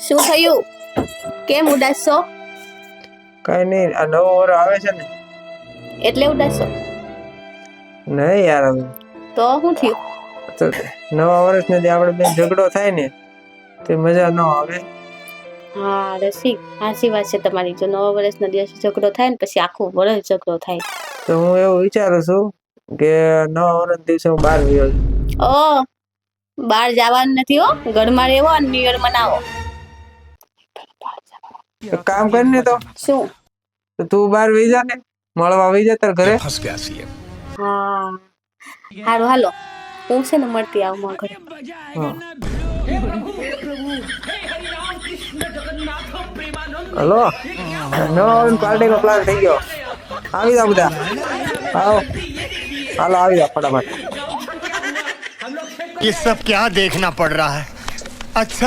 શું થયું? કેમ ઉદાસ છો? કઈ નહીં, આ નવો ઓર આવે છે ને એટલે ઉદાસ છો? નહીં યાર, હવે તો શું થયું? તો નવા વર્ષને જે આપણે બેન ઝઘડો થાય ને તે મજા ન આવે. હા રસિક, સાચી વાત છે તમારી. જો નવા વર્ષના દિવસે ઝઘડો થાય ને પછી આખું વર્ષ ઝઘડો થાય. તો હું એવું વિચારું છું કે નવા વર્ષ દિવસે હું બહાર ગયો છું. ઓ, બહાર જવાનું નથી હો, ઘરમાં રહેવો અને ન્યુ યર મનાવો. એક કામ કર ને, તો શું? તું બહાર વહી જા ને, મળવા વહી જા તાર ઘરે. હા હારું, હાલો હું છે ને મળતી આવું મારા ઘરે. હા. હલો, નવા વર્ષ પાર્ટી નો પ્લાન થઈ ગયો. આવી જાવ બધા, આવો, હાલો આવી જાવ ફટાફટ. ये सब क्या देखना पड़ रहा है? अच्छा